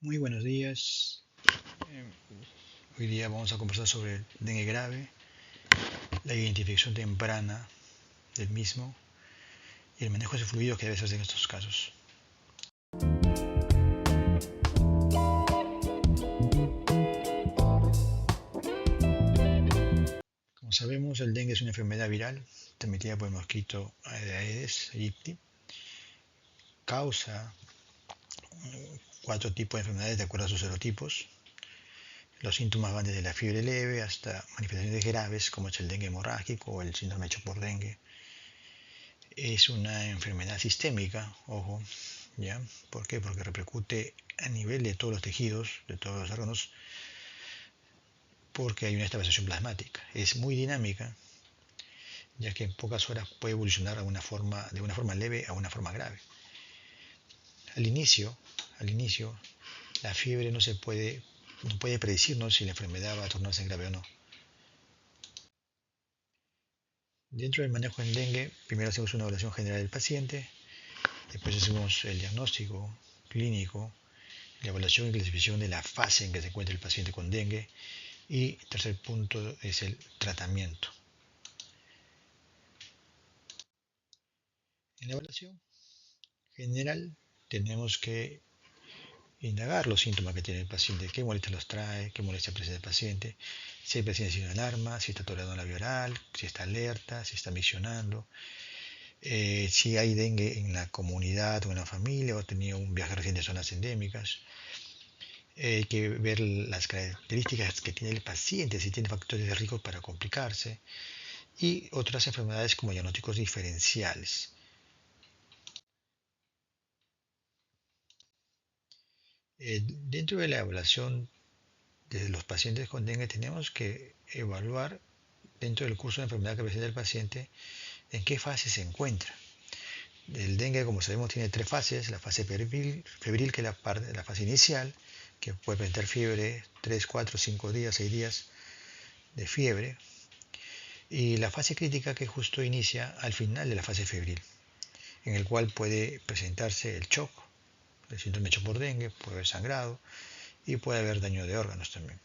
Muy buenos días. Eh, Hoy día vamos a conversar sobre el dengue grave, la identificación temprana del mismo y el manejo de fluidos que debe hacerse en estos casos. Como sabemos, el dengue es una enfermedad viral transmitida por el mosquito Aedes aegypti. Causa 4 tipos de enfermedades de acuerdo a sus serotipos. Los síntomas van desde la fiebre leve hasta manifestaciones graves como es el dengue hemorrágico o el síndrome hecho por dengue. Es una enfermedad sistémica, ojo, ¿ya? ¿Por qué? Porque repercute a nivel de todos los tejidos, de todos los órganos, porque hay una estabilización plasmática. Es muy dinámica, ya que en pocas horas puede evolucionar de una forma leve a una forma grave. Al inicio, la fiebre no puede predecirnos si la enfermedad va a tornarse grave o no. Dentro del manejo en dengue, primero hacemos una evaluación general del paciente, después hacemos el diagnóstico clínico, la evaluación y clasificación de la fase en que se encuentra el paciente con dengue y tercer punto es el tratamiento. En la evaluación general tenemos que indagar los síntomas que tiene el paciente, qué molestias los trae, qué molestia presenta el paciente, si el paciente tiene alarma, si está tolerando la vía oral, si está alerta, si está miccionando, si hay dengue en la comunidad o en la familia o ha tenido un viaje reciente a zonas endémicas. Hay que ver las características que tiene el paciente, si tiene factores de riesgo para complicarse y otras enfermedades como diagnósticos diferenciales. Dentro de la evaluación de los pacientes con dengue tenemos que evaluar dentro del curso de enfermedad que presenta el paciente en qué fase se encuentra. El dengue, como sabemos, tiene 3 fases. La fase febril que es la fase inicial, que puede presentar fiebre 3, 4, 5 días, 6 días de fiebre. Y la fase crítica que justo inicia al final de la fase febril, en el cual puede presentarse el shock, el síndrome hecho por dengue, puede haber sangrado y puede haber daño de órganos también.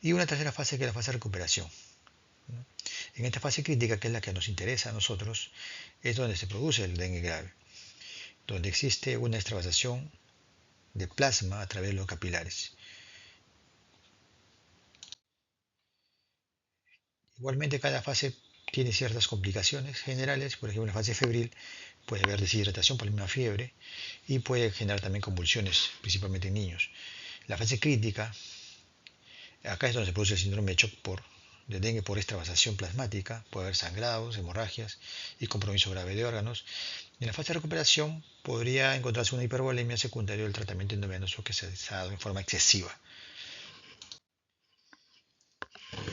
Y una tercera fase que es la fase de recuperación. En esta fase crítica, que es la que nos interesa a nosotros, es donde se produce el dengue grave, donde existe una extravasación de plasma a través de los capilares. Igualmente cada fase tiene ciertas complicaciones generales, por ejemplo en la fase febril puede haber deshidratación por la misma fiebre y puede generar también convulsiones, principalmente en niños. La fase crítica, acá es donde se produce el síndrome de dengue por extravasación plasmática, puede haber sangrados, hemorragias y compromiso grave de órganos. En la fase de recuperación podría encontrarse una hipervolemia secundaria del tratamiento endovenoso que se ha dado en forma excesiva.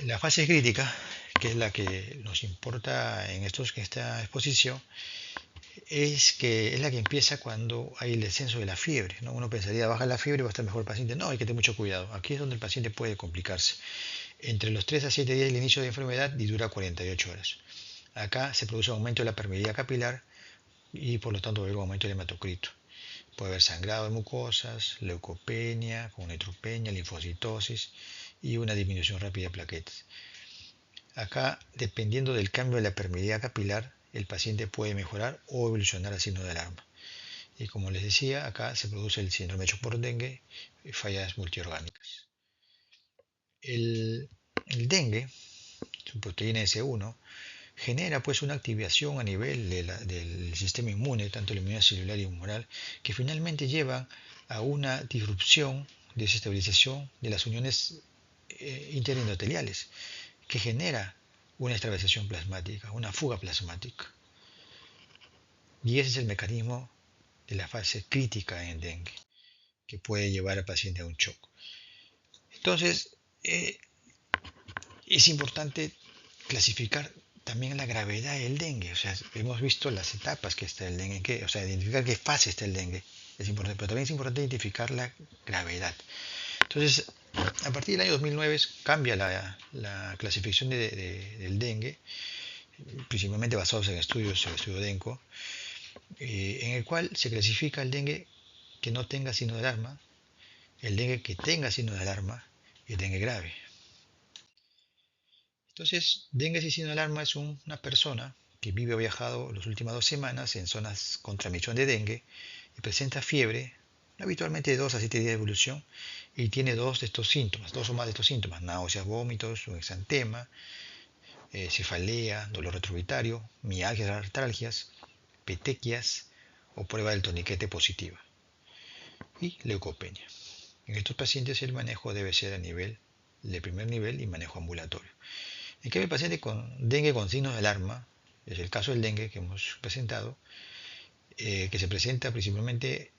La fase crítica, que es la que nos importa en esta exposición, es la que empieza cuando hay el descenso de la fiebre, ¿no? Uno pensaría, baja la fiebre y va a estar mejor el paciente. No, hay que tener mucho cuidado. Aquí es donde el paciente puede complicarse. Entre los 3 a 7 días del inicio de la enfermedad y dura 48 horas. Acá se produce un aumento de la permeabilidad capilar y por lo tanto va a haber un aumento del hematocrito. Puede haber sangrado de mucosas, leucopenia, con neutropenia, linfocitosis y una disminución rápida de plaquetas. Acá, dependiendo del cambio de la permeabilidad capilar, el paciente puede mejorar o evolucionar a signo de alarma. Y como les decía, acá se produce el síndrome hecho por dengue y fallas multiorgánicas. El dengue, su proteína S1, genera pues una activación a nivel del sistema inmune, tanto la inmunidad celular y humoral, que finalmente llevan a una disrupción, desestabilización de las uniones interendoteliales, que genera una estabilización plasmática, una fuga plasmática. Y ese es el mecanismo de la fase crítica en dengue, que puede llevar al paciente a un shock. Entonces, es importante clasificar también la gravedad del dengue. O sea, hemos visto las etapas que está el dengue, o sea, identificar qué fase está el dengue. Es importante, pero también es importante identificar la gravedad. Entonces, a partir del año 2009 cambia la clasificación del dengue, principalmente basados en estudios, el estudio DENCO, en el cual se clasifica el dengue que no tenga signo de alarma, el dengue que tenga signo de alarma y el dengue grave. Entonces, dengue sin signo de alarma es una persona que vive o ha viajado las últimas 2 semanas en zonas con transmisión de dengue y presenta fiebre, habitualmente de 2 a 7 días de evolución, y tiene dos de estos síntomas, dos o más de estos síntomas: náuseas, vómitos, un exantema, cefalea, dolor retroviratario, mialgias, artralgias, petequias o prueba del torniquete positiva y leucopenia. En estos pacientes el manejo debe ser a nivel de primer nivel y manejo ambulatorio. En cambio, el paciente con dengue con signos de alarma, es el caso del dengue que hemos presentado, que se presenta principalmente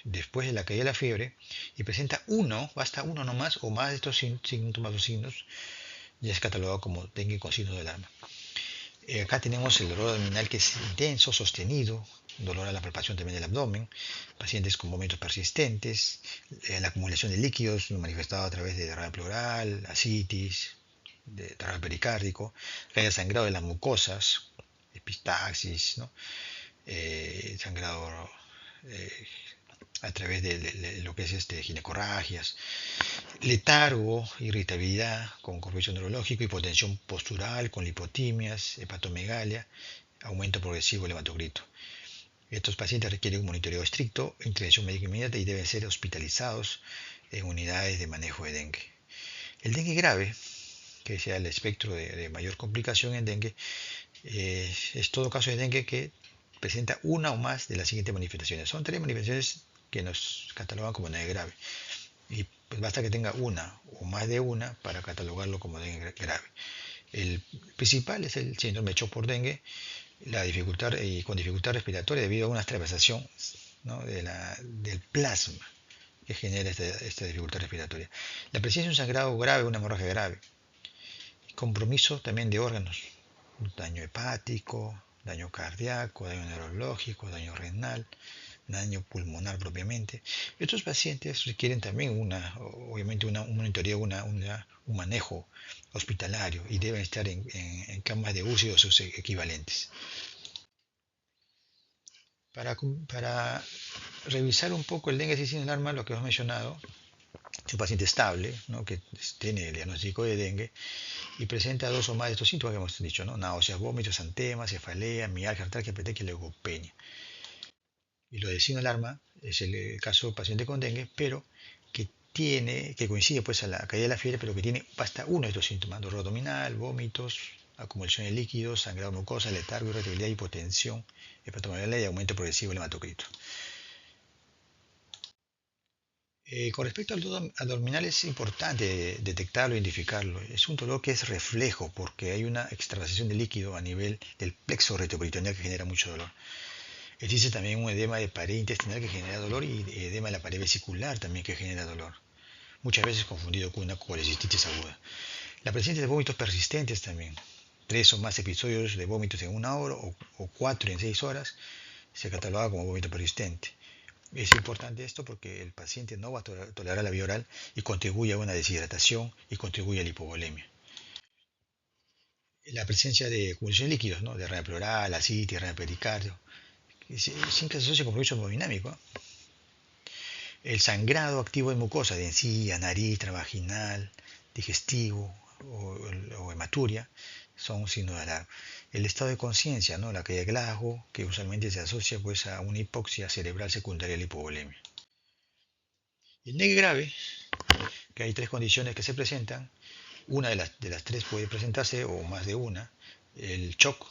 después de la caída de la fiebre y presenta uno, basta uno nomás o más de estos síntomas o signos, ya es catalogado como dengue con signos de alarma. Acá tenemos el dolor abdominal que es intenso, sostenido, dolor a la palpación también del abdomen, pacientes con vómitos persistentes, la acumulación de líquidos manifestado a través de derrame pleural, ascitis, de derrame pericárdico, que haya sangrado de las mucosas, epistaxis, ¿no? Sangrado eh, a través de lo que es ginecorragias, letargo, irritabilidad con corpus neurológico, hipotensión postural con lipotimias, hepatomegalia, aumento progresivo del hematocrito. Estos pacientes requieren un monitoreo estricto, intervención médica inmediata y deben ser hospitalizados en unidades de manejo de dengue. El dengue grave, que sea el espectro de mayor complicación en dengue, es todo caso de dengue que presenta una o más de las siguientes manifestaciones. Son 3 manifestaciones que nos catalogan como dengue grave. Y pues basta que tenga una o más de una para catalogarlo como dengue grave. El principal es el síndrome de shock por dengue, la dificultad y con dificultad respiratoria debido a una extravasación, ¿no?, del plasma que genera esta dificultad respiratoria. La presencia de un sangrado grave, una hemorragia grave. Compromiso también de órganos, daño hepático, daño cardíaco, daño neurológico, daño renal, daño pulmonar propiamente. Estos pacientes requieren también obviamente un monitoreo, un manejo hospitalario y deben estar en camas de UCI o sus equivalentes. Para revisar un poco el dengue sin alarma, lo que hemos mencionado, es un paciente estable, ¿no?, que tiene el diagnóstico de dengue y presenta 2 o más de estos síntomas que hemos dicho, ¿no?, náuseas, vómitos, exantema, cefalea, mialgia, artralgia, petequia y leucopenia. Y lo de sin alarma es el caso del paciente con dengue, pero que coincide pues a la caída de la fiebre, pero que tiene hasta uno de estos síntomas: dolor abdominal, vómitos, acumulación de líquidos, sangrado mucosa, letargo, irritabilidad, hipotensión, hepatomegalia y aumento progresivo del hematocrito. Con respecto al dolor abdominal es importante detectarlo e identificarlo. Es un dolor que es reflejo porque hay una extravasación de líquido a nivel del plexo retroperitoneal que genera mucho dolor. Existe también un edema de pared intestinal que genera dolor y edema de la pared vesicular también que genera dolor, muchas veces confundido con una colecistitis aguda. La presencia de vómitos persistentes también, 3 o más episodios de vómitos en 1 hora o 4 en 6 horas, se cataloga como vómito persistente. Es importante esto porque el paciente no va a tolerar la vía oral y contribuye a una deshidratación y contribuye a la hipovolemia. La presencia de acumulación de líquidos, ¿no?, derrame pleural, ascitis, derrame pericardio, sin que se asocie con compromiso hemodinámico. El sangrado activo de mucosa, de encía, nariz, vaginal, digestivo o hematuria, son signos de alarma. El estado de conciencia, ¿no?, la caída de Glasgow, que usualmente se asocia pues a una hipoxia cerebral secundaria a la hipovolemia. El dengue grave, que hay 3 condiciones que se presentan, una de las 3 puede presentarse o más de una: el shock,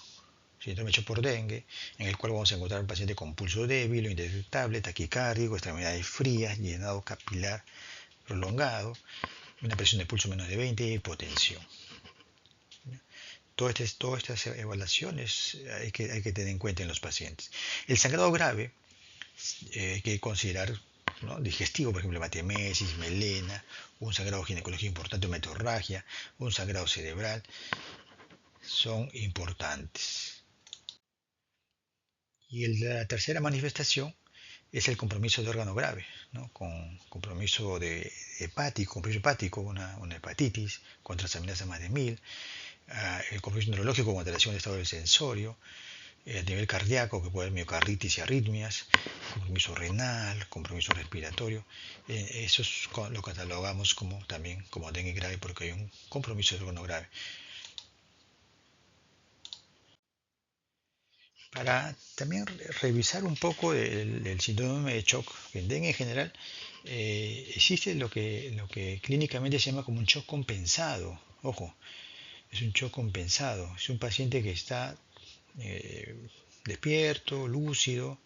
síndrome de shock por dengue, en el cual vamos a encontrar un paciente con pulso débil o indetectable, taquicárdico, extremidades frías, llenado capilar prolongado, una presión de pulso menos de 20 y hipotensión. Todas estas evaluaciones hay que tener en cuenta en los pacientes. El sangrado grave hay que considerar, ¿no?, digestivo, por ejemplo, hematemesis, melena, un sangrado ginecológico importante, metorragia, un sangrado cerebral, son importantes. Y la tercera manifestación es el compromiso de órgano grave, ¿no?, con compromiso hepático, una hepatitis, con transaminasa más de 1000, el compromiso neurológico con alteración del estado del sensorio, a nivel cardíaco, que puede haber miocarditis y arritmias, compromiso renal, compromiso respiratorio. Lo catalogamos como también como dengue grave porque hay un compromiso de órgano grave. Para también revisar un poco el síndrome de shock, en dengue en general, existe lo que clínicamente se llama como un shock compensado. Ojo, es un shock compensado. Es un paciente que está eh, despierto, lúcido,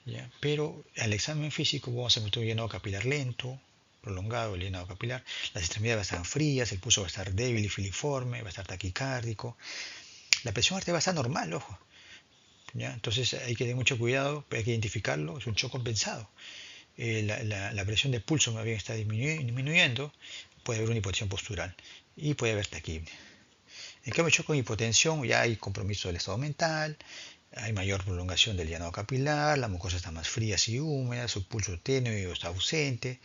¿ya? Pero al examen físico vamos a encontrar un llenado capilar lento, prolongado el llenado capilar, las extremidades van a estar frías, el pulso va a estar débil y filiforme, va a estar taquicárdico, la presión arterial va a estar normal, ojo, ¿ya? Entonces hay que tener mucho cuidado, hay que identificarlo, es un shock compensado. La presión de pulso más bien está disminuyendo, puede haber una hipotensión postural y puede haber taquipnea. En cambio, shock con hipotensión ya hay compromiso del estado mental, hay mayor prolongación del llenado capilar, la mucosa está más fría y húmeda, su pulso tenue o está ausente,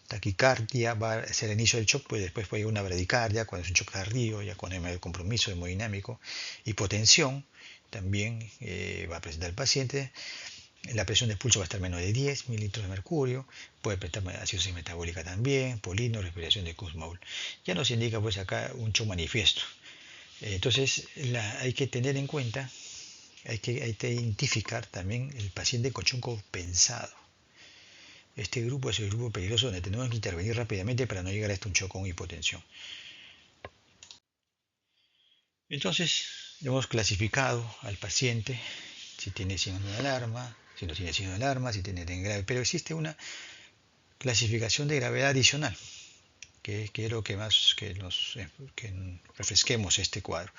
taquicardia va a ser el inicio del shock, pues después puede ir una bradicardia cuando es un shock tardío, ya cuando hay mayor compromiso hemodinámico, hipotensión también va a presentar el paciente, la presión de pulso va a estar menos de 10 mililitros de mercurio, puede presentar acidosis metabólica también, polino, respiración de Kussmaul. Ya nos indica pues acá un shock manifiesto. Entonces hay que tener en cuenta, hay que identificar también el paciente con shock compensado. Este grupo es el grupo peligroso donde tenemos que intervenir rápidamente para no llegar a un shock con hipotensión. Entonces, hemos clasificado al paciente si tiene signo de alarma, si no tiene signo de alarma, si tiene dengue grave, pero existe una clasificación de gravedad adicional, que quiero que más que refresquemos este cuadro.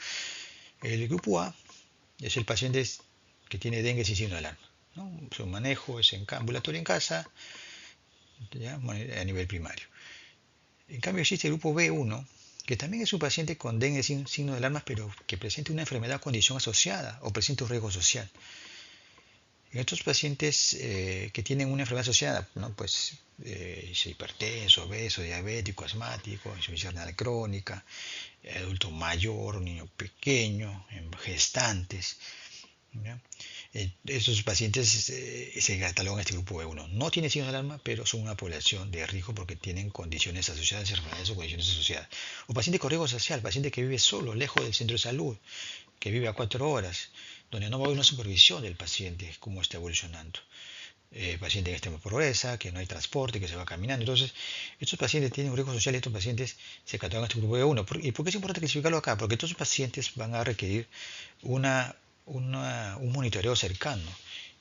El grupo A es el paciente que tiene dengue sin signo de alarma, ¿no? Su manejo es ambulatorio en casa, ¿ya? A nivel primario. En cambio existe el grupo B1, que también es un paciente con dengue sin signo de alarma, pero que presenta una enfermedad o condición asociada o presenta un riesgo social. En estos pacientes que tienen una enfermedad asociada, ¿no? Pues hipertenso, obeso, diabético, asmático, insuficiencia renal crónica, adulto mayor, niño pequeño, gestantes, ¿ya? Estos pacientes se catalogan en este grupo B1. No tienen signos de alarma, pero son una población de riesgo porque tienen condiciones asociadas, enfermedades o condiciones asociadas. O paciente con riesgo social, paciente que vive solo, lejos del centro de salud, que vive a 4 horas, donde no va a haber una supervisión del paciente, cómo está evolucionando. Paciente en extrema pobreza, que no hay transporte, que se va caminando. Entonces, estos pacientes tienen un riesgo social y estos pacientes se catalogan en este grupo B1. ¿Y por qué es importante clasificarlo acá? Porque estos pacientes van a requerir un monitoreo cercano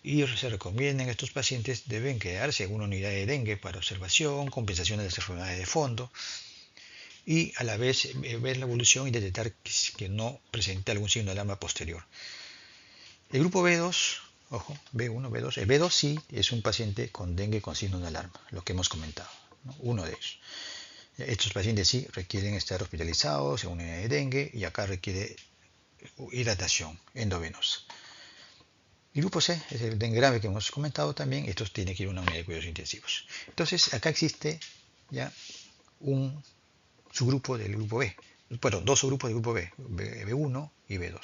y se recomienda en estos pacientes deben quedarse en una unidad de dengue para observación, compensación de las enfermedades de fondo y a la vez ver la evolución y detectar que no presente algún signo de alarma posterior. El grupo B2, ojo, B1, B2, el B2 sí es un paciente con dengue con signo de alarma, lo que hemos comentado, ¿no? Uno de ellos. Estos pacientes sí requieren estar hospitalizados en una unidad de dengue y acá requiere hidratación endovenosa. El grupo C es el dengue grave que hemos comentado también. Estos tienen que ir a una unidad de cuidados intensivos. Entonces, acá existe ya un subgrupo del grupo B. Bueno, dos subgrupos del grupo B, B1 y B2.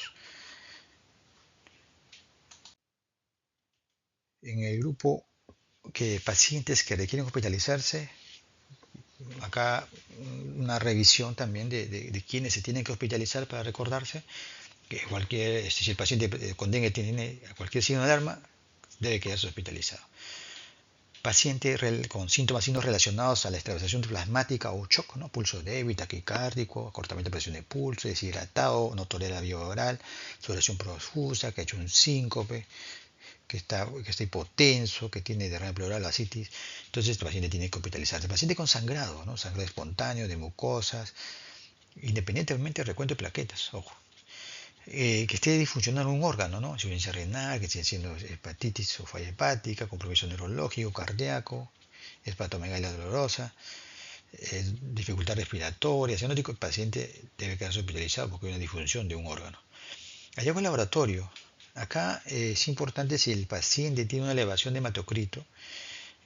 En el grupo que pacientes que requieren hospitalizarse, acá una revisión también de quienes se tienen que hospitalizar para recordarse que si el paciente con dengue tiene cualquier signo de alarma, debe quedarse hospitalizado. Paciente con síntomas relacionados a la extravasación plasmática o shock, ¿no? Pulso débil, taquicárdico, acortamiento de presión de pulso, deshidratado, no tolera la vía oral, sudoración profusa, que ha hecho un síncope, que está hipotenso, que tiene derrame pleural, ascitis. Entonces este paciente tiene que hospitalizarse. El paciente con sangrado, ¿no? Sangrado espontáneo, de mucosas, independientemente del recuento de plaquetas, ojo. Que esté disfuncionando un órgano, ¿no? Insuficiencia renal, que esté siendo hepatitis o falla hepática, compromiso neurológico, cardíaco, hepatomegalia dolorosa, dificultad respiratoria, cianótico, el paciente debe quedarse hospitalizado porque hay una disfunción de un órgano. Hallazgo en laboratorio. Acá es importante si el paciente tiene una elevación de hematocrito,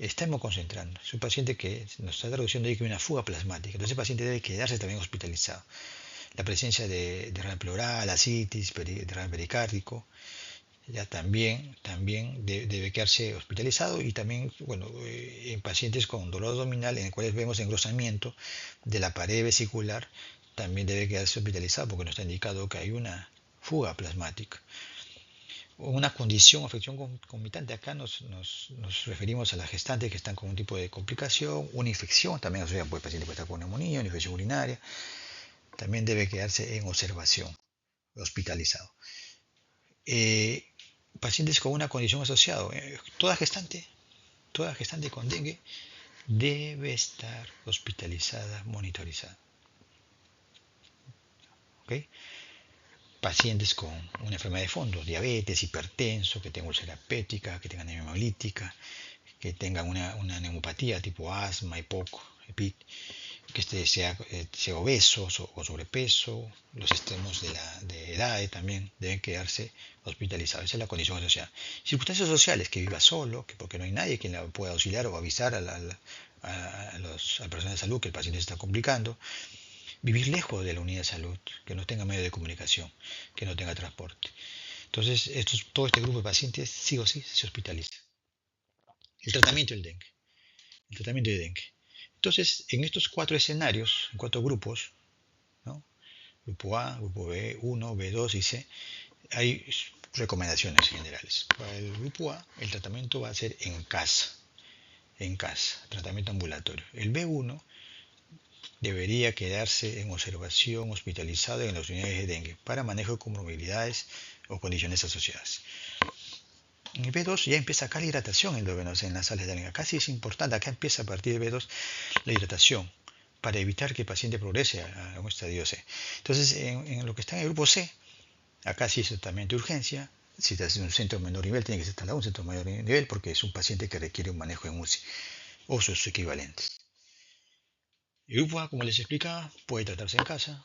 está hemoconcentrando. Es un paciente que nos está traduciendo ahí que hay una fuga plasmática. Entonces el paciente debe quedarse también hospitalizado. la presencia de derrame pleural, ascitis, derrame pericárdico, ya también debe quedarse hospitalizado y también, bueno, en pacientes con dolor abdominal en el cuales vemos engrosamiento de la pared vesicular, también debe quedarse hospitalizado porque nos está indicado que hay una fuga plasmática. Una condición, afección concomitante, acá nos referimos a las gestantes que están con un tipo de complicación, una infección, también o sea, el paciente puede estar con neumonía, una infección urinaria, también debe quedarse en observación, hospitalizado. Eh, Pacientes con una condición asociada, toda gestante con dengue debe estar hospitalizada, monitorizada. ¿Ok? Pacientes con una enfermedad de fondo, diabetes, hipertenso, que tengan úlcera péptica, que tengan anemia hemolítica, que tengan una neumopatía tipo asma, EPIC, que sea obeso o sobrepeso, los extremos de edad también deben quedarse hospitalizados. Esa es la condición asociada. Circunstancias sociales, que viva solo, que porque no hay nadie quien le pueda auxiliar o avisar a personal de salud que el paciente se está complicando. Vivir lejos de la unidad de salud, que no tenga medio de comunicación, que no tenga transporte. Entonces, todo este grupo de pacientes sí o sí se hospitaliza. El tratamiento del dengue. El tratamiento de dengue. Entonces, en estos 4 escenarios, en 4 grupos, ¿no? Grupo A, grupo B, 1, B2 y C, hay recomendaciones generales. Para el grupo A, el tratamiento va a ser en casa, tratamiento ambulatorio. El B1 debería quedarse en observación hospitalizado en las unidades de dengue para manejo de comorbilidades o condiciones asociadas. En el B2 ya empieza acá la hidratación endovenosa en las sales de dengue. Acá sí es importante, acá empieza a partir del B2 la hidratación para evitar que el paciente progrese a un estadio C. Entonces, en lo que está en el grupo C, acá sí es tratamiento de urgencia. Si estás en un centro de menor nivel, tiene que ser instalado un centro de mayor nivel porque es un paciente que requiere un manejo en UCI o sus equivalentes. El grupo A, como les explicaba, puede tratarse en casa,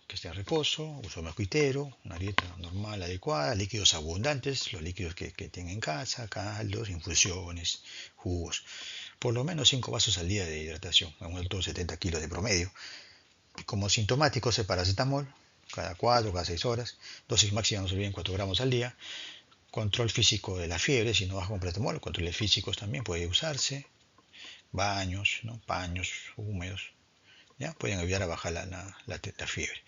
que esté en reposo, uso mosquitero, una dieta normal, adecuada, líquidos abundantes, los líquidos que tienen en casa, caldos, infusiones, jugos. Por lo menos 5 vasos al día de hidratación, a un alto de 70 kilos de promedio. Como sintomáticos, el paracetamol, cada 4, cada 6 horas, dosis máxima, no se olviden, 4 gramos al día. Control físico de la fiebre, si no baja con paracetamol, controles físicos también puede usarse. Baños, ¿no? Paños húmedos, ¿ya? Pueden ayudar a bajar la fiebre.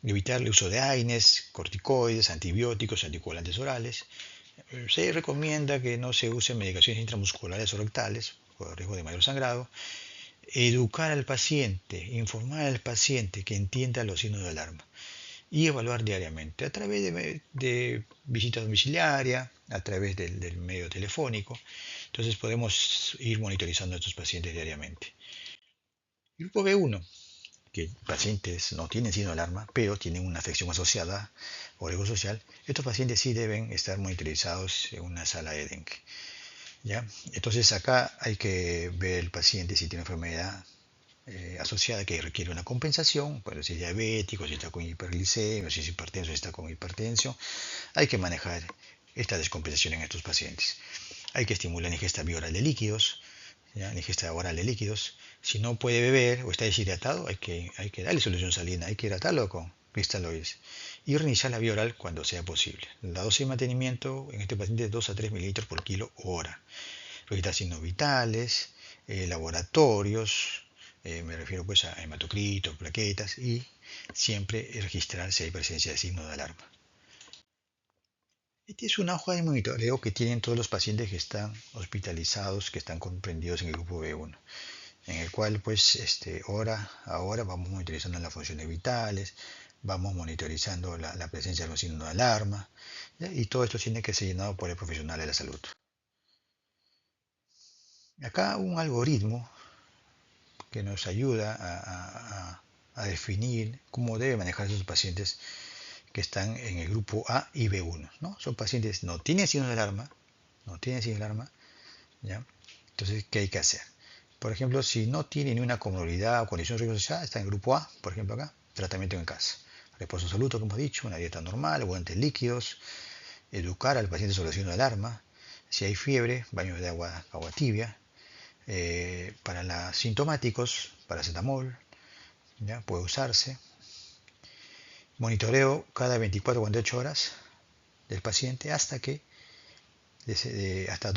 Evitar el uso de AINES, corticoides, antibióticos, anticoagulantes orales. Se recomienda que no se usen medicaciones intramusculares o rectales por riesgo de mayor sangrado. Educar al paciente, informar al paciente que entienda los signos de alarma y evaluar diariamente a través de visita domiciliaria, a través del medio telefónico. Entonces podemos ir monitorizando a estos pacientes diariamente. Grupo B1, que pacientes no tienen signo de alarma, pero tienen una afección asociada o riesgo social, estos pacientes sí deben estar monitorizados en una sala de dengue. ¿Ya? Entonces acá hay que ver el paciente si tiene enfermedad asociada que requiere una compensación, pues si es diabético, si está con hiperglicemia, si es hipertenso, si está con hipertensión, hay que manejar esta descompensación en estos pacientes. Hay que estimular la ingesta bioral de líquidos, ¿ya? La ingesta oral de líquidos. Si no puede beber o está deshidratado, hay que darle solución salina, hay que hidratarlo con cristaloides y reiniciar la vía oral cuando sea posible. La dosis de mantenimiento en este paciente es 2 a 3 mililitros por kilo hora. Registrar signos vitales, laboratorios, me refiero pues a hematocritos, plaquetas y siempre registrar si hay presencia de signos de alarma. Esta es una hoja de monitoreo que tienen todos los pacientes que están hospitalizados, que están comprendidos en el grupo B1, en el cual pues hora a hora vamos monitorizando las funciones vitales, vamos monitorizando la presencia de los signos de alarma, ¿ya? Y todo esto tiene que ser llenado por el profesional de la salud. Acá un algoritmo que nos ayuda a definir cómo debe manejar esos pacientes que están en el grupo A y B1, ¿no? Son pacientes que no tienen signos de alarma, no tienen signos de alarma, ¿ya? Entonces, ¿qué hay que hacer? Por ejemplo, si no tiene ni una comorbilidad o condición de riesgo social, está en el grupo A, por ejemplo acá, tratamiento en casa. Reposo absoluto, como hemos dicho, una dieta normal, guantes líquidos, educar al paciente sobre el signo de alarma. Si hay fiebre, baños de agua tibia. Para los sintomáticos, paracetamol, ¿ya? Puede usarse. Monitoreo cada 24 a 48 horas del paciente hasta que, hasta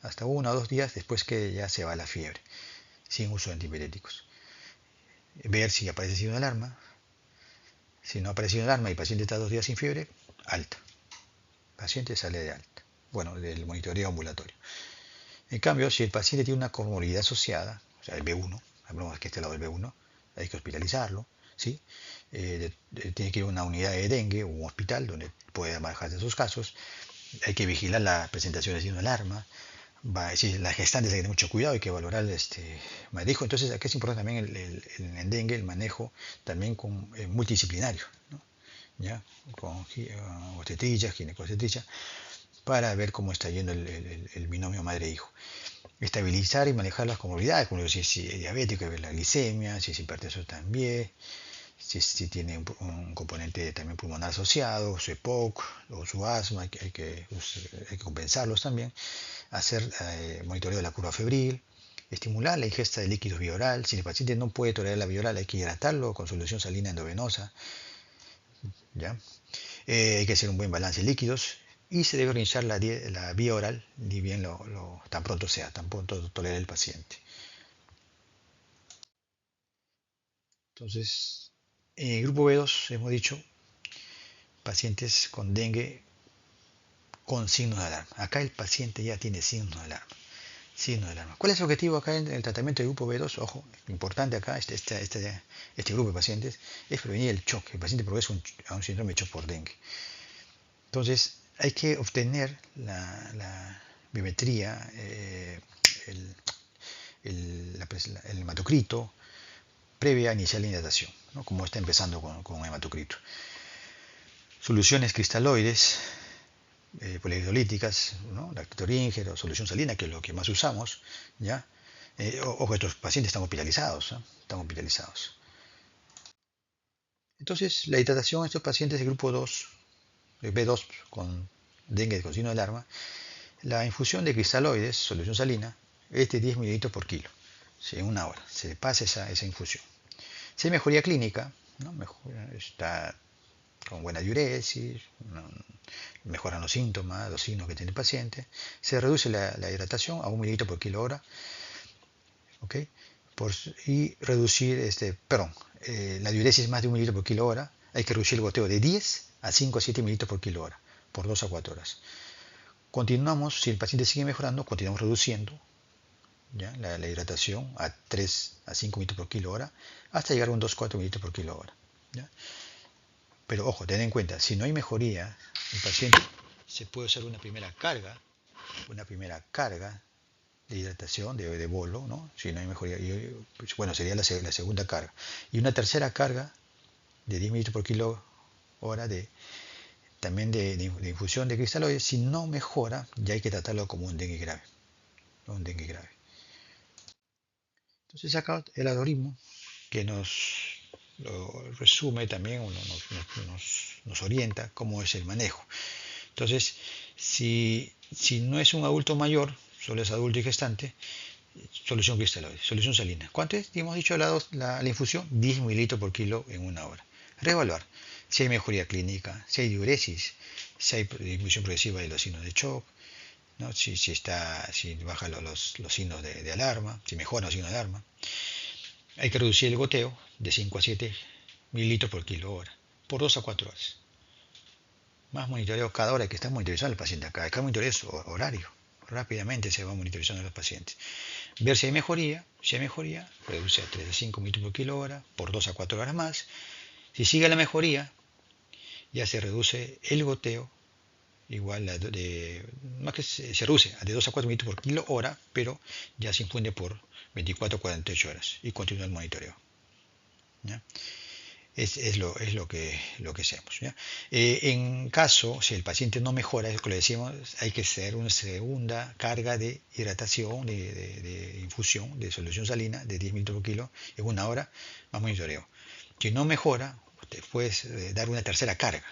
hasta 1 o 2 días después que ya se va la fiebre, sin uso de antipiréticos. Ver si aparece signo de alarma. Si no aparece signo de alarma y el paciente está 2 días sin fiebre, alta. El paciente sale de alta. Bueno, del monitoreo ambulatorio. En cambio, si el paciente tiene una comorbilidad asociada, o sea, el B1, hablamos que este lado del B1, hay que hospitalizarlo, ¿sí? Tiene que ir a una unidad de dengue o un hospital donde puede manejarse esos casos. Hay que vigilar la presentación de signo de alarma. Si la gestante hay que tener mucho cuidado, hay que valorar este manejo. Entonces, aquí es importante también en dengue el manejo también multidisciplinario, ¿no? ¿Ya? Con obstetricia, ginecobstetricia, para ver cómo está yendo el binomio madre-hijo. Estabilizar y manejar las comorbilidades, como si es diabético, ver la glicemia, si es hipertenso también, si tiene un componente también pulmonar asociado, su EPOC o su asma, hay que compensarlos también, hacer monitoreo de la curva febril, estimular la ingesta de líquidos vía oral. Si el paciente no puede tolerar la vía oral, hay que hidratarlo con solución salina endovenosa, ¿ya? Hay que hacer un buen balance de líquidos y se debe organizar la vía oral, ni bien tan pronto sea, tan pronto tolere el paciente. Entonces, en el grupo B2 hemos dicho pacientes con dengue con signos de alarma. Acá el paciente ya tiene signos de alarma. Signos de alarma. ¿Cuál es el objetivo acá en el tratamiento del grupo B2? Ojo, importante acá, este grupo de pacientes, es prevenir el shock. El paciente progresa a un síndrome de shock por dengue. Entonces, hay que obtener la biometría, el, el hematocrito, previa a iniciar la hidratación, ¿no? Como está empezando con hematocrito. Soluciones cristaloides, polihidrolíticas, ¿no? Lactoríngero, solución salina, que es lo que más usamos, ¿ya? Ojo, estos pacientes están hospitalizados, ¿eh? Están hospitalizados. Entonces, la hidratación en estos pacientes de grupo 2, B2 con dengue con signo de alarma, la infusión de cristaloides, solución salina, es de 10 mililitros por kilo, ¿sí? En 1 hora. Se pasa esa infusión. Si hay mejoría clínica, ¿no? Está con buena diuresis, ¿no? Mejoran los síntomas, los signos que tiene el paciente, se reduce la hidratación a 1 mililitro por kilo hora, ¿ok? Y reducir, la diuresis más de 1 mililitro por kilo hora, hay que reducir el goteo de 10 a 5 a 7 mililitros por kilo hora, por 2 a 4 horas. Continuamos, si el paciente sigue mejorando, continuamos reduciendo, ¿ya? La hidratación a 3 a 5 mililitros por kilo hora, hasta llegar a un 2 a 4 mililitros por kilo hora, ¿ya? Pero ojo, ten en cuenta, si no hay mejoría, el paciente se puede usar una primera carga de hidratación, de bolo, ¿no? Si no hay mejoría, pues, bueno, sería la segunda carga. Y una tercera carga de 10 mililitros por kilo hora también de infusión de cristaloides. Si no mejora, ya hay que tratarlo como un dengue grave, ¿no? Un dengue grave. Entonces acá el algoritmo que lo resume también, nos orienta cómo es el manejo. Entonces, si no es un adulto mayor, solo es adulto y gestante, solución cristaloide, solución salina. ¿Cuánto es? Hemos dicho la infusión, 10 mililitros por kilo en 1 hora. Reevaluar si hay mejoría clínica, si hay diuresis, si hay disminución progresiva de los signos de shock, ¿no? Si baja los signos de alarma, si mejora los signos de alarma. Hay que reducir el goteo de 5 a 7 mililitros por kilo hora, por 2 a 4 horas. Más monitoreo cada hora, que está monitorizando al paciente acá. Acá monitoreo es horario. Rápidamente se va monitorizando a los pacientes. Ver si hay mejoría. Si hay mejoría, reduce a 3 a 5 mililitros por kilo hora, por 2 a 4 horas más. Si sigue la mejoría, ya se reduce el goteo, igual más que se reduce a de 2 a 4 mililitros por kilo hora, pero ya se infunde por 24 a 48 horas y continúa el monitoreo, ¿ya? Es lo que hacemos, ¿ya? En caso, si el paciente no mejora, es lo que le decimos, hay que hacer una segunda carga de hidratación, de infusión de solución salina de 10 mililitros por kilo en 1 hora, más monitoreo. Si no mejora, te puedes dar una tercera carga,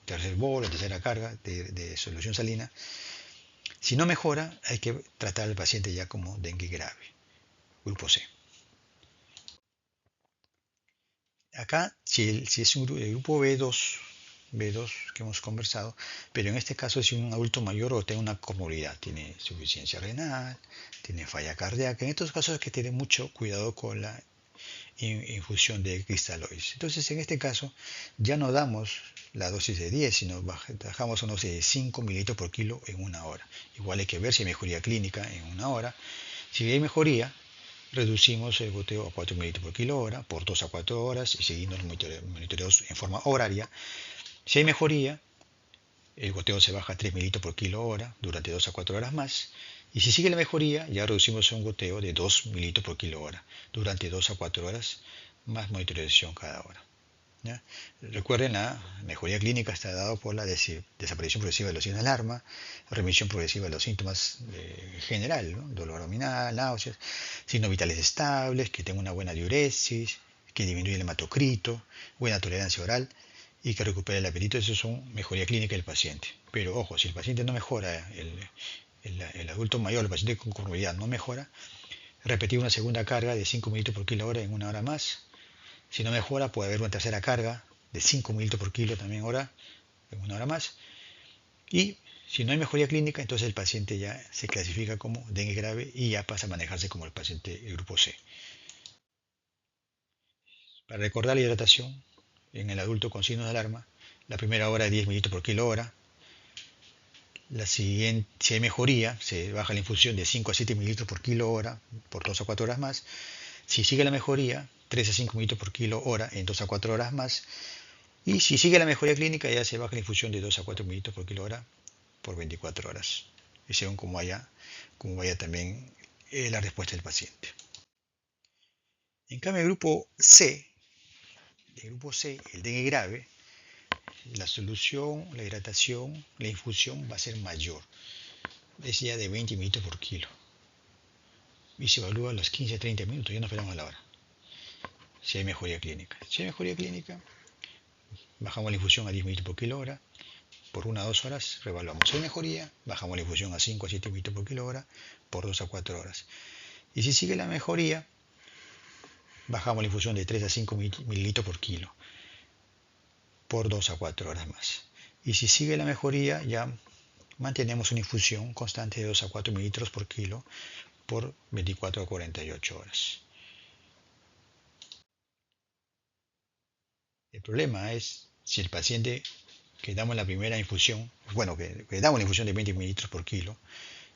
tercer bolo, tercera carga de solución salina. Si no mejora, hay que tratar al paciente ya como dengue grave, grupo C. Acá, si es el grupo B2 que hemos conversado, pero en este caso es un adulto mayor o tiene una comorbilidad, tiene insuficiencia renal, tiene falla cardíaca. En estos casos hay que tener mucho cuidado con la infusión de cristaloides. Entonces, en este caso, ya no damos la dosis de 10, sino bajamos a una dosis de 5 mililitros por kilo en una hora. Igual hay que ver si hay mejoría clínica en una hora. Si hay mejoría, reducimos el goteo a 4 mililitros por kilo hora por 2 a 4 horas y seguimos monitoreos en forma horaria. Si hay mejoría, el goteo se baja a 3 mililitros por kilo hora durante 2 a 4 horas más. Y si sigue la mejoría, ya reducimos a un goteo de 2 mililitros por kilo hora durante 2 a 4 horas más monitorización cada hora. ¿Ya? Recuerden, la mejoría clínica está dada por la desaparición progresiva de los signos de alarma, remisión progresiva de los síntomas general, ¿no? Dolor abdominal, náuseas, signos vitales estables, que tenga una buena diuresis, que disminuye el hematocrito, buena tolerancia oral y que recupere el apetito. Eso son mejoría clínica del paciente. Pero ojo, si el paciente no mejora, el adulto mayor, el paciente con comorbilidad no mejora, repetir una segunda carga de 5 mililitros por kilo hora en una hora más. Si no mejora, puede haber una tercera carga de 5 mililitros por kilo también hora, en una hora más. Y si no hay mejoría clínica, entonces el paciente ya se clasifica como dengue grave y ya pasa a manejarse como el paciente del grupo C. Para recordar la hidratación, en el adulto con signos de alarma, la primera hora de 10 mililitros por kilo hora. La siguiente, si hay mejoría, se baja la infusión de 5 a 7 mililitros por kilo hora por 2 a 4 horas más. Si sigue la mejoría, 3 a 5 mililitros por kilo hora en 2 a 4 horas más. Y si sigue la mejoría clínica, ya se baja la infusión de 2 a 4 mililitros por kilo hora por 24 horas. Y según cómo vaya también la respuesta del paciente. En cambio, el grupo C, el dengue grave, la solución, la hidratación, la infusión va a ser mayor. Es ya de 20 mililitros por kilo. Y se evalúa a los 15 a 30 minutos, ya no esperamos a la hora. Si hay mejoría clínica. Si hay mejoría clínica, bajamos la infusión a 10 mililitros por kilo hora. Por 1 a 2 horas revaluamos. Si hay mejoría, bajamos la infusión a 5 a 7 mililitros por kilo hora por 2 a 4 horas. Y si sigue la mejoría, bajamos la infusión de 3 a 5 mililitros por kilo por 2 a 4 horas más. Y si sigue la mejoría, ya mantenemos una infusión constante de 2 a 4 mililitros por kilo por 24 a 48 horas. El problema es si el paciente que damos la primera infusión, bueno, que damos la infusión de 20 mililitros por kilo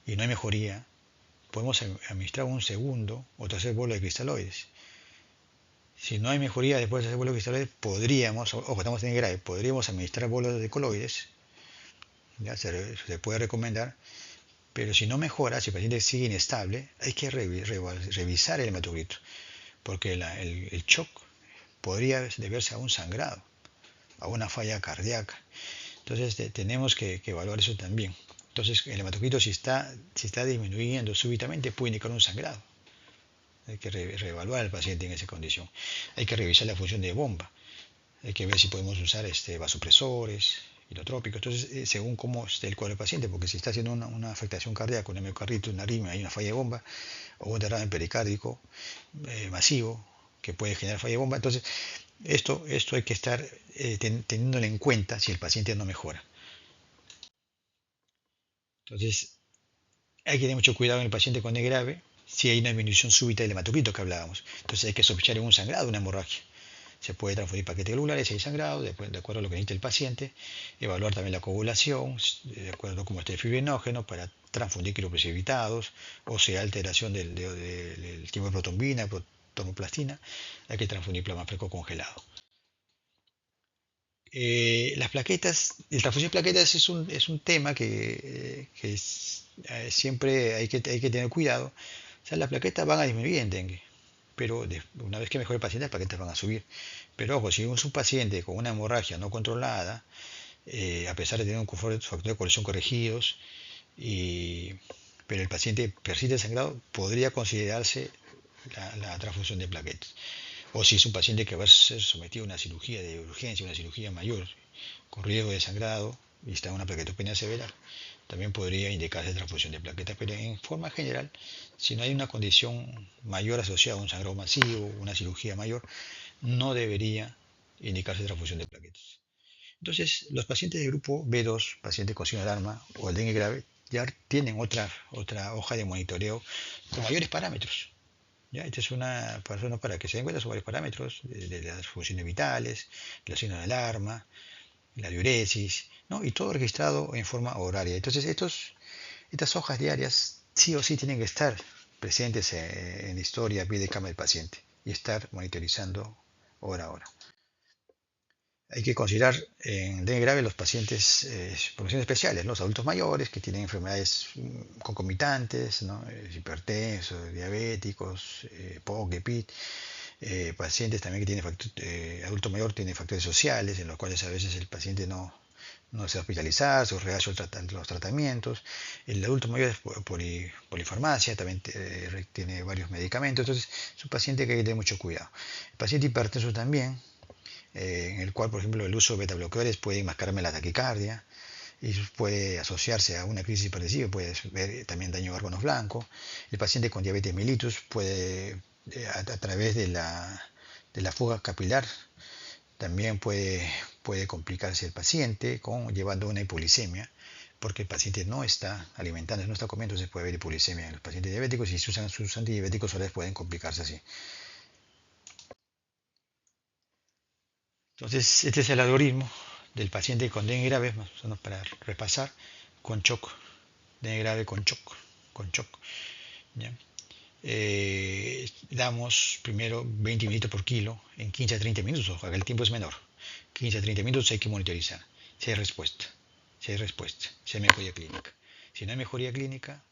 y no hay mejoría, podemos administrar un segundo o tercer bolo de cristaloides. Si no hay mejoría después de hacer bolos de cristaloides, podríamos, ojo, estamos en grave, podríamos administrar bolos de coloides, ya se puede recomendar, pero si no mejora, si el paciente sigue inestable, hay que revisar el hematocrito, porque el shock podría deberse a un sangrado, a una falla cardíaca. Entonces tenemos que evaluar eso también. Entonces el hematocrito si está disminuyendo súbitamente puede indicar un sangrado. Hay que reevaluar al paciente en esa condición. Hay que revisar la función de bomba. Hay que ver si podemos usar vasopresores, hidrotrópicos. Entonces, según cómo esté el cuadro del paciente, porque si está haciendo una afectación cardíaca, una miocarditis, una arritmia, hay una falla de bomba, o un derrame pericárdico masivo que puede generar falla de bomba. Entonces, esto hay que estar teniéndolo en cuenta si el paciente no mejora. Entonces, hay que tener mucho cuidado en el paciente con dengue grave si hay una disminución súbita del hematocrito que hablábamos. Entonces, hay que sospechar en un sangrado, una hemorragia. Se puede transfundir paquetes globulares si hay sangrado, de acuerdo a lo que necesita el paciente. Evaluar también la coagulación, de acuerdo a cómo esté el fibrinógeno, para transfundir quiroprecipitados, o sea, alteración del tiempo de protombina, protonoplastina. Hay que transfundir plasma fresco congelado. Las plaquetas, el transfusión de plaquetas es un tema que siempre hay que tener cuidado. O sea, las plaquetas van a disminuir en dengue, pero una vez que mejore el paciente, las plaquetas van a subir. Pero ojo, si es un paciente con una hemorragia no controlada, a pesar de tener un factor de colección corregidos, pero el paciente persiste sangrado, podría considerarse la transfusión de plaquetas. O si es un paciente que va a ser sometido a una cirugía de urgencia, una cirugía mayor, con riesgo de sangrado y está en una plaquetopenia severa, también podría indicarse transfusión de plaquetas. Pero en forma general, si no hay una condición mayor asociada a un sangrado masivo, una cirugía mayor, no debería indicarse transfusión de plaquetas. Entonces, los pacientes del grupo B2, pacientes con síndrome de alarma o el dengue grave, ya tienen otra hoja de monitoreo con mayores parámetros. ¿Ya? Esta es una persona para que se den cuenta sobre varios parámetros de las funciones vitales, la síndrome de alarma, la diuresis, ¿no? Y todo registrado en forma horaria. Entonces, estas hojas diarias sí o sí tienen que estar presentes en la historia, pie de cama del paciente y estar monitorizando hora a hora. Hay que considerar en dengue grave los pacientes poblaciones especiales, los adultos mayores que tienen enfermedades concomitantes, ¿no? Hipertensos, diabéticos, POC, EPID, pacientes también que tienen adulto mayor tiene factores sociales en los cuales a veces el paciente no se hospitalizar, se rehace los tratamientos. El adulto mayor es polifarmacia, también tiene varios medicamentos, entonces es un paciente que hay que tener mucho cuidado. El paciente hipertenso también, en el cual, por ejemplo, el uso de beta bloqueadores puede enmascararme la taquicardia y puede asociarse a una crisis hipertensiva, puede ver también daño de órganos blancos. El paciente con diabetes mellitus puede, a través de la fuga capilar, también puede complicarse el paciente llevando a una hipoglicemia, porque el paciente no está alimentando, no está comiendo, entonces puede haber hipoglicemia en los pacientes diabéticos y si usan sus antidiabéticos, ahora pueden complicarse así. Entonces, este es el algoritmo del paciente con dengue grave, más o menos para repasar, con shock, dengue grave con shock. ¿Ya? Damos primero 20 militos por kilo en 15 a 30 minutos, ojalá el tiempo es menor. 15 a 30 minutos hay que monitorizar si hay respuesta, si hay mejoría clínica. Si no hay mejoría clínica,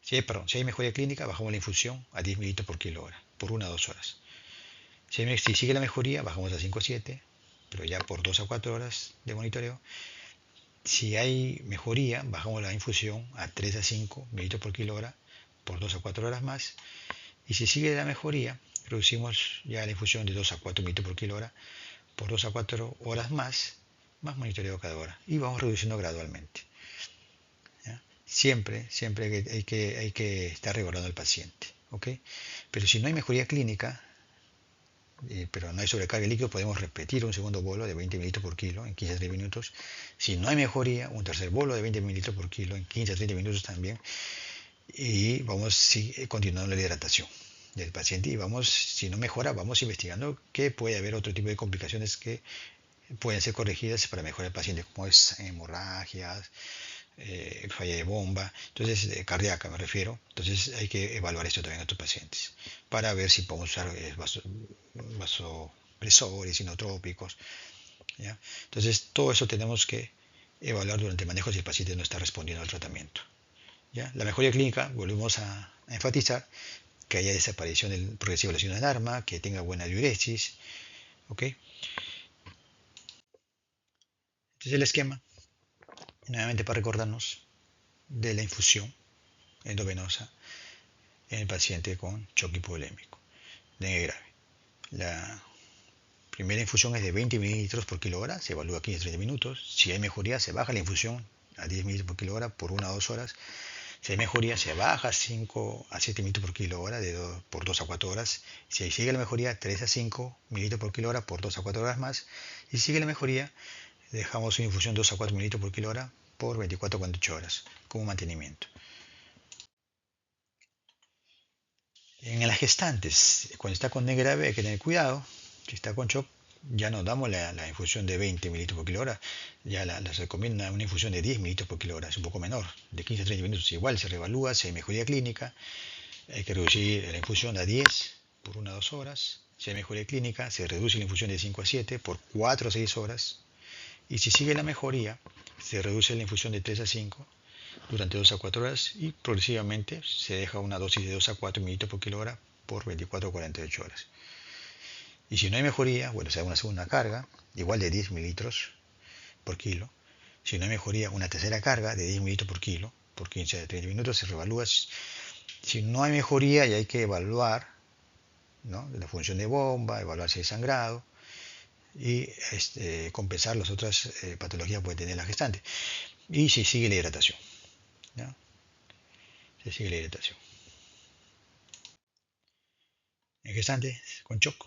si hay mejoría clínica, bajamos la infusión a 10 militos por kilo hora, por 1 a 2 horas. Si sigue la mejoría, bajamos a 5 a 7, pero ya por 2 a 4 horas de monitoreo. Si hay mejoría, bajamos la infusión a 3 a 5 mililitros por kilo hora por 2 a 4 horas más. Y si sigue la mejoría, reducimos ya la infusión de 2 a 4 mililitros por kilo hora por 2 a 4 horas más monitoreo cada hora. Y vamos reduciendo gradualmente. ¿Ya? Siempre hay que estar regulando al paciente. ¿Ok? Pero si no hay mejoría clínica, pero no hay sobrecarga de líquido, podemos repetir un segundo bolo de 20 mililitros por kilo en 15 a 30 minutos. Si no hay mejoría, un tercer bolo de 20 mililitros por kilo en 15 a 30 minutos también. Y vamos continuando la hidratación del paciente y vamos, si no mejora, vamos investigando que puede haber otro tipo de complicaciones que pueden ser corregidas para mejorar el paciente, como es hemorragias, falla de bomba, entonces cardíaca me refiero. Entonces hay que evaluar esto también a estos pacientes para ver si podemos usar vasopresores, inotrópicos, ¿ya? Entonces todo eso tenemos que evaluar durante el manejo si el paciente no está respondiendo al tratamiento. ¿Ya? La mejoría clínica, volvemos a enfatizar que haya desaparición del progresivo de la síndrome de alarma, que tenga buena diuresis. ¿Ok? Este es el esquema, nuevamente para recordarnos de la infusión endovenosa en el paciente con shock hipovolémico, dengue grave. La primera infusión es de 20 mililitros por kilo hora, se evalúa 15-30 minutos. Si hay mejoría, se baja la infusión a 10 mililitros por kilo hora por 1 a 2 horas. Si hay mejoría, se baja 5 a 7 mililitros por kilo hora por 2 a 4 horas. Si sigue la mejoría, 3 a 5 mililitros por kilo hora por 2 a 4 horas más. Y si sigue la mejoría, dejamos una infusión 2 a 4 mililitros por kilo hora por 24 a 48 horas como mantenimiento. En las gestantes, cuando está con dengue grave hay que tener cuidado. Si está con shock, ya no damos la infusión de 20 mililitros por kilo hora, ya les recomienda una infusión de 10 mililitros por kilo hora, es un poco menor, de 15 a 30 minutos. Igual se reevalúa, si hay mejoría clínica, hay que reducir la infusión a 10 por 1 a 2 horas. Si hay mejoría clínica, se reduce la infusión de 5 a 7 por 4 a 6 horas. Y si sigue la mejoría, se reduce la infusión de 3 a 5 durante 2 a 4 horas y progresivamente se deja una dosis de 2 a 4 mililitros por kilo hora por 24 a 48 horas. Y si no hay mejoría, bueno, se da una segunda carga, igual de 10 mililitros por kilo. Si no hay mejoría, una tercera carga de 10 mililitros por kilo por 15 a 30 minutos, se revalúa. Si no hay mejoría, y hay que evaluar, ¿no?, la función de bomba, evaluar si hay sangrado y compensar las otras patologías que puede tener la gestante. Y si sigue la hidratación, ¿no? Se sigue la hidratación. En gestante con shock,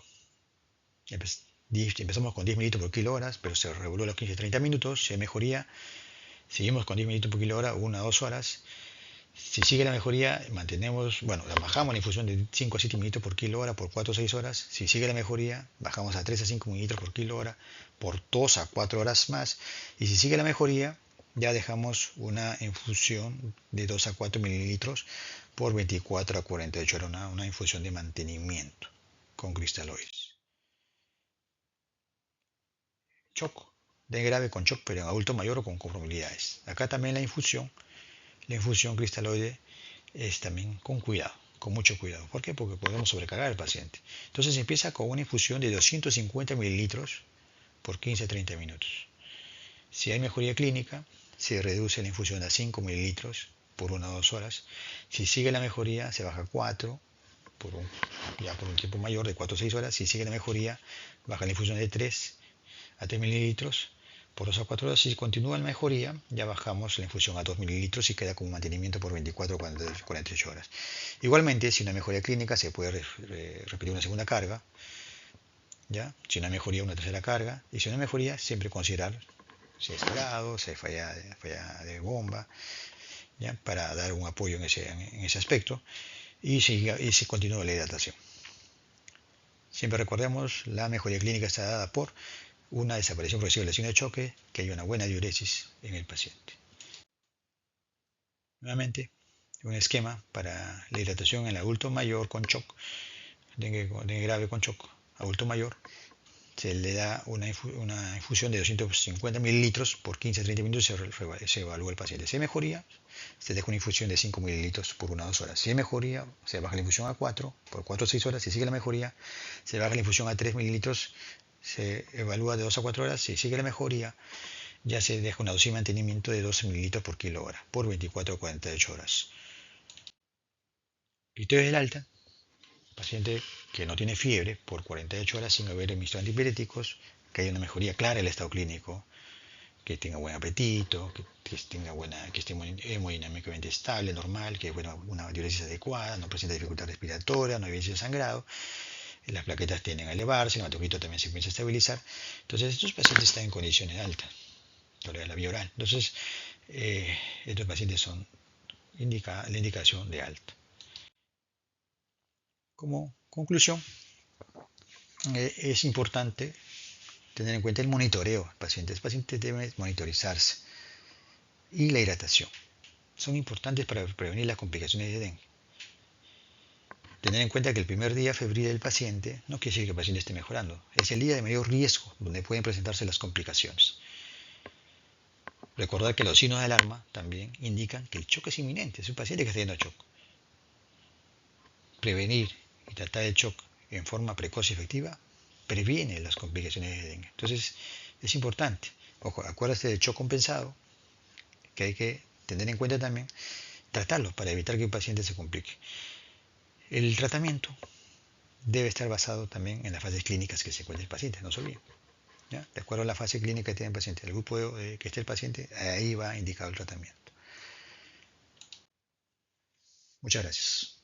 Empezamos con 10 mililitros por kilo hora, pero se reguló a los 15-30 minutos, si hay mejoría, seguimos con 10 mililitros por kilo hora, 1 a 2 horas. Si sigue la mejoría, mantenemos, bueno, la bajamos la infusión de 5 a 7 mililitros por kilo hora por 4 o 6 horas. Si sigue la mejoría, bajamos a 3 a 5 mililitros por kilo hora por 2 a 4 horas más. Y si sigue la mejoría, ya dejamos una infusión de 2 a 4 mililitros por 24 a 48 horas, una infusión de mantenimiento con cristaloides. Choc, de grave con choc, pero en adulto mayor o con comorbilidades. Acá también la infusión cristaloide es también con cuidado, con mucho cuidado. ¿Por qué? Porque podemos sobrecargar al paciente. Entonces empieza con una infusión de 250 mililitros por 15 a 30 minutos. Si hay mejoría clínica, se reduce la infusión a 5 mililitros por 1 o 2 horas. Si sigue la mejoría, se baja a 4 ya por un tiempo mayor de 4 a 6 horas. Si sigue la mejoría, baja la infusión de 3 a 3 mililitros por 2 a 4 horas. Si continúa la mejoría, ya bajamos la infusión a 2 mililitros y queda como mantenimiento por 24 o 48 horas. Igualmente, si una mejoría clínica, se puede repetir una segunda carga. ¿Ya? Si una mejoría, una tercera carga. Y si una mejoría, siempre considerar si es grado, si hay falla de bomba, ¿ya? Para dar un apoyo en ese aspecto. Y si continúa la hidratación. Siempre recordemos, la mejoría clínica está dada por una desaparición progresiva de lesión de choque, que hay una buena diuresis en el paciente. Nuevamente, un esquema para la hidratación en el adulto mayor con shock, dengue grave con shock, adulto mayor, se le da una infusión de 250 mililitros por 15 a 30 minutos y se evalúa el paciente. Si hay mejoría, se deja una infusión de 5 mililitros por 1 a 2 horas. Si hay mejoría, se baja la infusión a 4 por 4 a 6 horas. Si sigue la mejoría, se baja la infusión a 3 mililitros, se evalúa de 2 a 4 horas. Si sigue la mejoría, ya se deja una dosis de mantenimiento de 12 mililitros por kilo hora por 24 a 48 horas. Criterio del alta: paciente que no tiene fiebre por 48 horas sin haber emitido antipiréticos, que haya una mejoría clara del estado clínico, que tenga buen apetito, que esté hemodinámicamente estable, normal, que haya una diuresis adecuada, no presenta dificultad respiratoria, no hay evidencia de sangrado, las plaquetas tienden a elevarse, el hematocrit también se empieza a estabilizar. Entonces estos pacientes están en condiciones altas, tolera la vía oral. Entonces estos pacientes son la indicación de alta. Como conclusión, es importante tener en cuenta el monitoreo del paciente. El paciente debe monitorizarse y la hidratación. Son importantes para prevenir las complicaciones de dengue. Tener en cuenta que el primer día febril del paciente no quiere decir que el paciente esté mejorando. Es el día de mayor riesgo donde pueden presentarse las complicaciones. Recordar que los signos de alarma también indican que el choque es inminente. Es un paciente que está teniendo shock. Prevenir y tratar el shock en forma precoz y efectiva previene las complicaciones de dengue. Entonces es importante. Ojo, acuérdate del shock compensado, que hay que tener en cuenta también, tratarlo para evitar que el paciente se complique. El tratamiento debe estar basado también en las fases clínicas que se encuentra el paciente, no se olviden. ¿Ya? De acuerdo a la fase clínica que tiene el paciente, el grupo que esté el paciente, ahí va indicado el tratamiento. Muchas gracias.